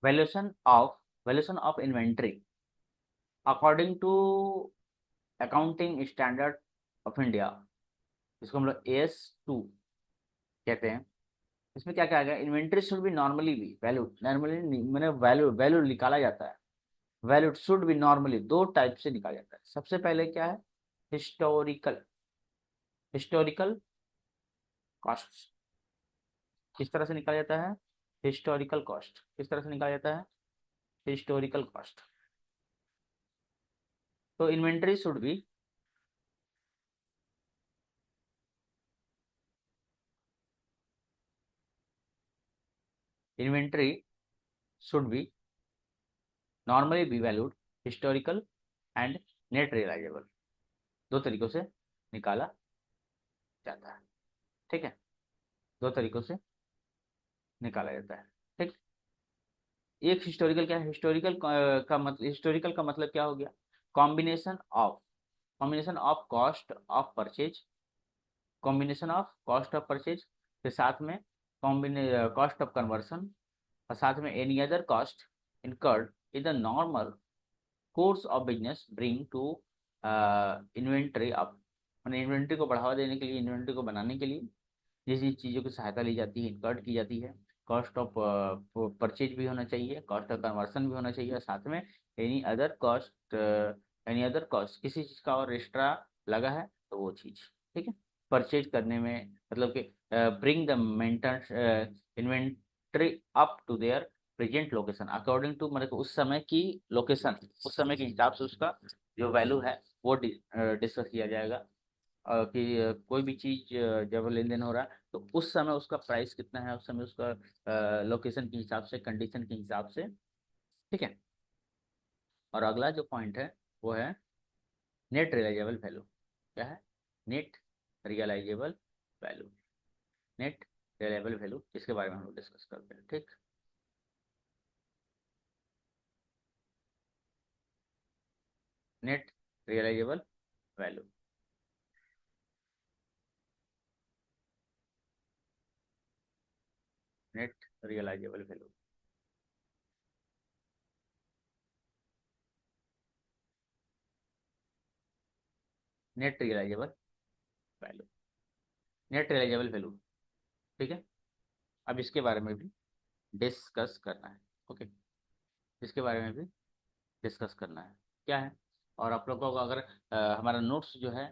Valuation of inventory according to accounting standard of India, इसको हम लोग AS2 कहते हैं। इसमें क्या क्या आ गया, inventory should be normally be valued, normally मैंने वैल्यू वैल्यू निकाला जाता है, वैल्यूड शुड बी नॉर्मली दो टाइप से निकाला जाता है। सबसे पहले क्या है, हिस्टोरिकल, हिस्टोरिकल कॉस्ट किस तरह से निकाला जाता है, हिस्टोरिकल कॉस्ट किस तरह से निकाला जाता है, हिस्टोरिकल कॉस्ट। तो inventory should be, inventory should be normally be valued, historical and net realisable, दो तरीकों से निकाला जाता है। ठीक है, दो तरीकों से निकाला जाता है। ठीक, एक हिस्टोरिकल क्या है, हिस्टोरिकल का मतलब, हिस्टोरिकल का मतलब क्या हो गया, combination of, combination of cost of purchase, combination of cost of purchase के साथ में कॉम्बिने कॉस्ट ऑफ कन्वर्सन, और साथ में any other cost incurred in the normal course of business bring to inventory up, मैंने इन्वेंट्री को बढ़ावा देने के लिए, इन्वेंट्री को बनाने के लिए जिस जिस चीज़ों की सहायता ली जाती है, इनकर्ड की जाती है, कॉस्ट ऑफ परचेज भी होना चाहिए, कॉस्ट ऑफ कन्वर्सन भी होना चाहिए, और साथ में any other cost, any other cost किसी चीज़ का और एक्स्ट्रा लगा है तो वो चीज़। ठीक है, परचेज करने में मतलब कि bring the maintenance inventory up to their present location according to, मतलब उस समय की लोकेशन, उस समय के हिसाब से उसका जो वैल्यू है वो डिस्कस किया जाएगा। कि कोई भी चीज़ जब लेन देन हो रहा है तो उस समय उसका प्राइस कितना है, उस समय उसका लोकेशन के हिसाब से, कंडीशन के हिसाब से। ठीक है, और अगला जो पॉइंट है वो है नेट रियलाइजेबल वैल्यू। क्या है, net realisable value, net realisable value, इसके बारे में हम लोग डिस्कस करते हैं। ठीक, net realisable value, net realisable value, net realisable value, net realisable value. ठीक है, अब इसके बारे में भी डिस्कस करना है। ओके, इसके बारे में भी डिस्कस करना है क्या है। और आप लोगों को अगर हमारा नोट्स जो है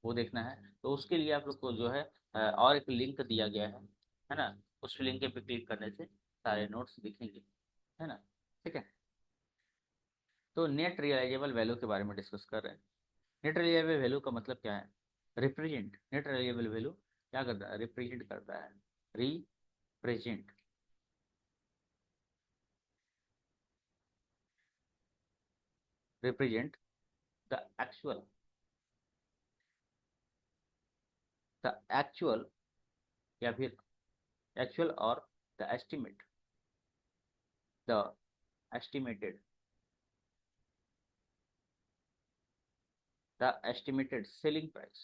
वो देखना है तो उसके लिए आप लोग को जो है और एक लिंक दिया गया है ना, उस लिंक पे क्लिक करने से सारे नोट्स दिखेंगे, है ना। ठीक है, तो नेट रियलाइजेबल वैल्यू के बारे में डिस्कस कर रहे हैं। नेट रियलाइजेबल वैल्यू का मतलब क्या है, रिप्रेजेंट, नेट रियलाइजेबल वैल्यू क्या करता है, रिप्रेजेंट करता है, represent, represent the actual, the actual या फिर एक्चुअल और the estimate, the estimated, the estimated selling price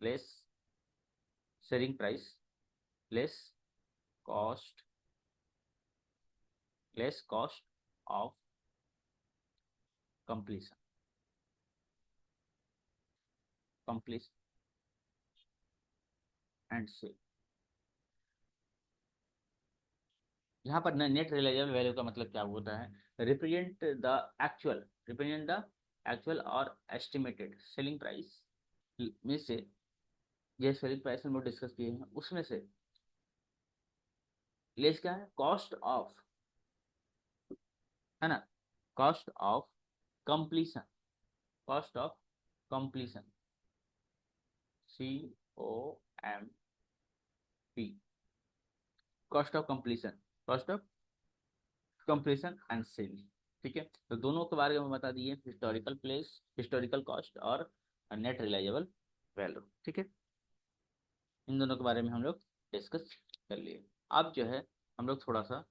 less, selling price less cost, less cost of completion, completion and sale। यहाँ पर नेट रियलाइजेबल वैल्यू का मतलब क्या होता है, represent the actual, represent the actual और एस्टिमेटेड सेलिंग प्राइस में से, ये सेलिंग प्राइस हम लोग डिस्कस किए हैं उसमें से लेस क्या है, कॉस्ट ऑफ, है ना, cost of completion, cost of completion, COMP, cost of completion, cost of completion and sale. ठीक है, तो दोनों के बारे में बता दिए, हिस्टोरिकल प्लेस, हिस्टोरिकल कॉस्ट और नेट रिलाइजेबल वैल्यू। ठीक है, इन दोनों के बारे में हम लोग डिस्कस कर लिए। अब जो है हम लोग थोड़ा सा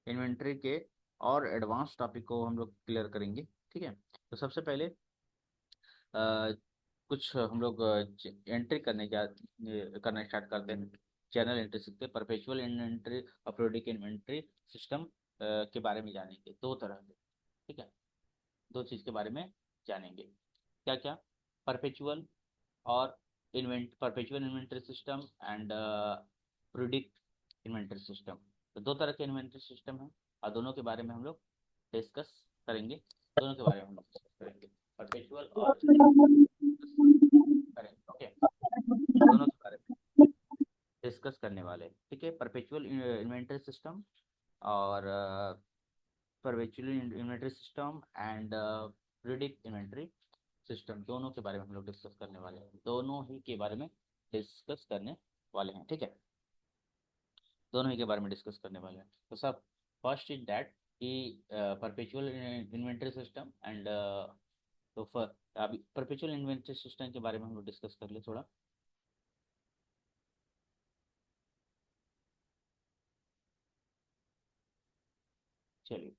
इन्वेंट्री के और एडवांस टॉपिक को हम लोग क्लियर करेंगे। ठीक है, तो सबसे पहले कुछ हम लोग एंट्री करना स्टार्ट करते हैं। जर्नल एंट्री सीखते हैं, परपेचुअल इन्वेंट्री और पीरियोडिक इन्वेंट्री सिस्टम के बारे में जानेंगे, दो तरह के। ठीक है, दो चीज़ के बारे में जानेंगे। क्या क्या? परपेचुअल और perpetual inventory system and periodic inventory system. तो दो तरह के इन्वेंट्री सिस्टम हैं और दोनों के बारे में हम लोग डिस्कस करेंगे। दोनों के बारे में हम लोग डिस्कस करेंगे, परपेचुअल और करेंगे। ओके, दोनों के बारे में डिस्कस करने वाले हैं। ठीक है, परपेचुअल इन्वेंटरी सिस्टम और perpetual inventory system and periodic inventory system, दोनों के बारे में हम लोग डिस्कस करने वाले हैं। दोनों ही के बारे में डिस्कस करने वाले हैं। ठीक है, दोनों ही के बारे में डिस्कस करने वाले हैं। तो सब फर्स्ट इज दैट कि परपेचुअल इन्वेंटरी सिस्टम एंड तो अभी परपेचुअल इन्वेंटरी सिस्टम के बारे में हम लोग डिस्कस कर ले थोड़ा। चलिए,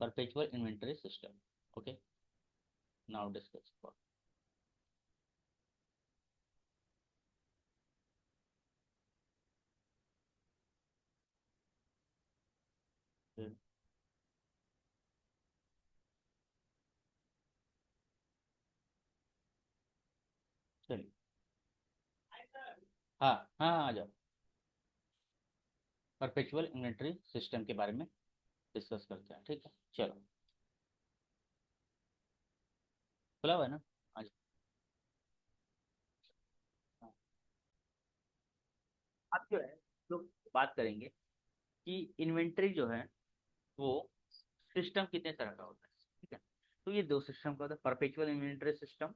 perpetual inventory system. Okay, now discuss about. हम्म, चलिए। हाँ हाँ हाँ, आ जाओ। परपेचुअल इन्वेंटरी सिस्टम के बारे में डिस्कस करते हैं। ठीक है, चलो। खुला हुआ है ना? आ जाओ। हाँ, अब जो है तो बात करेंगे कि इन्वेंटरी जो है वो सिस्टम कितने तरह का होता है। ठीक है, तो ये दो सिस्टम का होता है, परपेचुअल इन्वेंटरी सिस्टम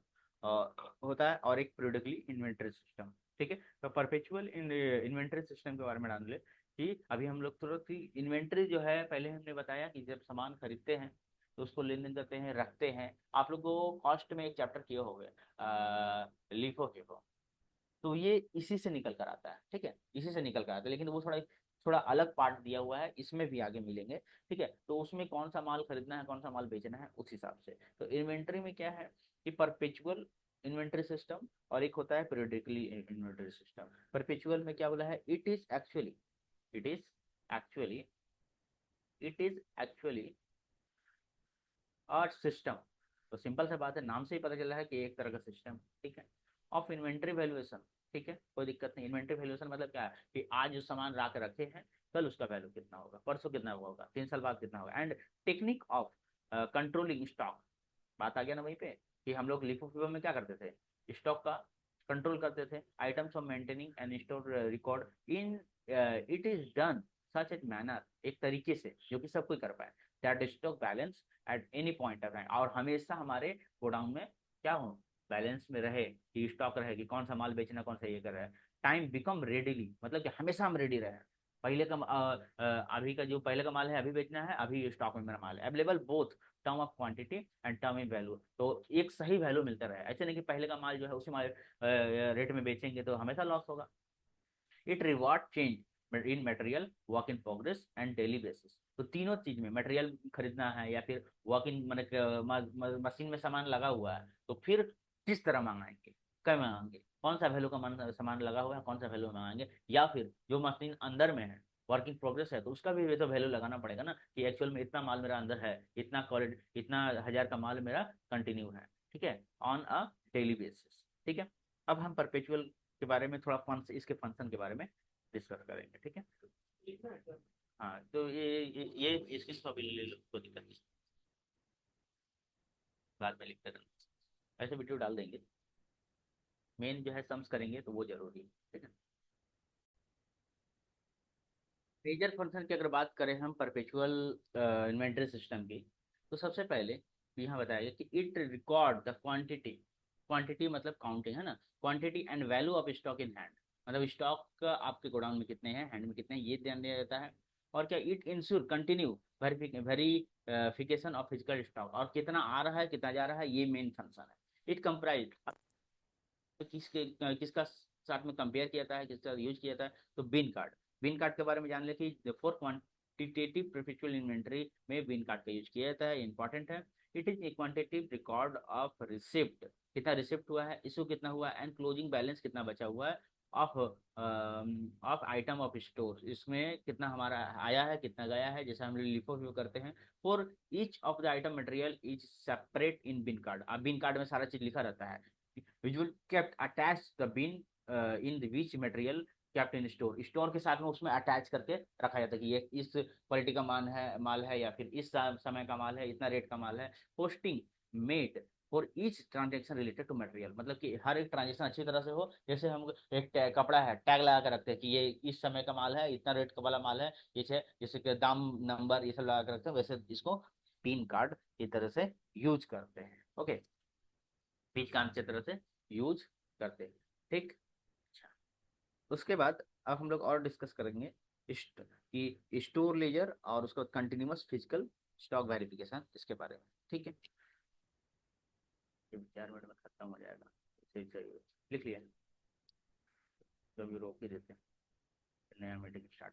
होता है और एक पीरियोडिकली इन्वेंटरी सिस्टम। ठीक है, तो परपेचुअल इन्वेंटरी सिस्टम के बारे में जान ले कि अभी हम लोग तुरंत ही इन्वेंटरी जो है, पहले हमने बताया कि जब सामान खरीदते हैं तो उसको लेन देन करते हैं, रखते हैं। आप लोग को कॉस्ट में एक चैप्टर किया हो गया, लीफो फीफो। तो ये इसी से निकल कर आता है। ठीक है, इसी से निकल कर आता है, लेकिन वो थोड़ा थोड़ा अलग पार्ट दिया हुआ है, इसमें भी आगे मिलेंगे। ठीक है, तो उसमें कौन सा माल खरीदना है, कौन सा माल बेचना है, उस हिसाब से। तो इन्वेंट्री में क्या है कि परपेचुअल इन्वेंट्री सिस्टम और एक होता है पीरियोडिकली इन्वेंट्री सिस्टम। परपेचुअल में क्या बोला है? It is actually it is actually और सिस्टम। तो सिंपल सा बात है, नाम से ही पता चल रहा है कि एक तरह का सिस्टम। ठीक है, ऑफ इन्वेंट्री वैल्यूएशन। ठीक है, कोई दिक्कत नहीं। इन्वेंट्री वैल्यूएशन मतलब क्या है कि आज जो सामान ला के रखे हैं, कल उसका वैल्यू कितना होगा, परसों कितना होगा, 3 साल बाद कितना होगा। And technique of controlling stock. बात आ गया ना वहीं पे कि हम लोग लिफो फिफो में क्या करते थे, स्टॉक का कंट्रोल करते थे। Items of maintaining and store record in it is done such a manner, एक तरीके से जो कि सब कोई कर पाए, that stock balance at any point of time, और हमेशा हमारे गोडाउन में क्या हो, बैलेंस में रहे, कि स्टॉक रहे, कि कौन सा माल बेचना, कौन सा ये कर रहा है। टाइम बिकम रेडीली, मतलब कि हमेशा हम रेडी रहे। पहले का अभी का जो पहले का माल है अभी बेचना है, अभी स्टॉक में मेरा माल है available, both term of quantity and term in value. तो एक सही वैल्यू मिलता रहे, ऐसे नहीं कि पहले का माल जो है उसी माल रेट में बेचेंगे तो हमेशा लॉस होगा। It reward change in material, work in progress and daily basis. तो तीनों चीज में मटेरियल खरीदना है या फिर वर्क इन मैंने मशीन में सामान लगा हुआ है, तो फिर किस तरह मंगाएंगे, क्या मंगाएंगे, कौन सा वैल्यू का सामान लगा हुआ है, कौन सा वैल्यू मंगाएंगे। या फिर जो मशीन अंदर में है, वर्क इन प्रोग्रेस है, तो उसका भी तो वैल्यू लगाना पड़ेगा ना, कि एक्चुअल में इतना माल मेरा अंदर है, इतना क्वालिटी, इतना हजार का माल मेरा कंटिन्यू है। ठीक है, ऑन अ डेली बेसिस। ठीक है, अब हम परपेचुअल के बारे में थोड़ा इसके फंक्शन के बारे में डिस्कस करेंगे। ठीक है, हाँ, तो ये इसकी कॉपी ले लो, कोई दिक्कत नहीं, बाद में लिखते रहना, ऐसे वीडियो डाल देंगे। मेन जो है सम्स करेंगे तो वो जरूरी है। ठीक है, मेजर फंक्शन की अगर बात करें हम परपेचुअल इन्वेंटरी सिस्टम की, तो सबसे पहले यहाँ बताया कि it record the quantity. Quantity मतलब काउंटिंग है ना, quantity and value of stock in hand, मतलब स्टॉक आपके गोडाउन में कितने हैं, हैंड में कितने हैं, ये ध्यान दिया जाता है। और क्या, it ensure continue verification of physical stock, और कितना आ रहा है कितना जा रहा है, ये मेन फंक्शन है। इट कंप्राइज, तो किसका साथ में कंपेयर किया जाता है, किसके साथ यूज किया जाता है, तो बिन कार्ड के बारे में जान ले कि फॉर क्वांटिटेटिव परपेचुअल इन्वेंटरी में बिन कार्ड का यूज किया जाता है, इंपॉर्टेंट है। It is a quantitative record of receipt, कितना रिसिप्ट हुआ है, इशू कितना हुआ है, एंड क्लोजिंग बैलेंस कितना बचा हुआ है of of item of store, इसमें कितना हमारा आया है कितना गया है, जैसे हम लोग लिफो करते हैं। For each of the item material is separate in bin card, अब बिन कार्ड में सारा चीज लिखा रहता है। Visual kept attach the bin in the which material kept in store, store के साथ में उसमें अटैच करके रखा जाता है कि ये इस क्वालिटी का माल है या फिर इस समय का माल है, इतना रेट का माल है। Posting made for each transaction related to material, मतलब कि हर एक ट्रांजेक्शन अच्छी तरह से हो, जैसे हम एक कपड़ा है टैग लगा कर रखते हैं कि ये इस समय का माल है, इतना रेट का वाला माल है, जैसे कि दाम नंबर ये सब लगा कर रखते हैं, वैसे इसको पिन कार्ड की तरह से यूज करते हैं। ओके, बीच का अच्छी तरह से यूज करते हैं। ठीक, अच्छा, उसके बाद अब हम लोग और डिस्कस करेंगे कि स्टोर लेजर और उसके बाद कंटिन्यूअस फिजिकल स्टॉक वेरिफिकेशन, इसके बारे में। ठीक है, ये 4 मिनट में खत्म हो जाएगा, सही सही लिख लिया, तो अभी रोक ही देते हैं, नया मीटिंग स्टार्ट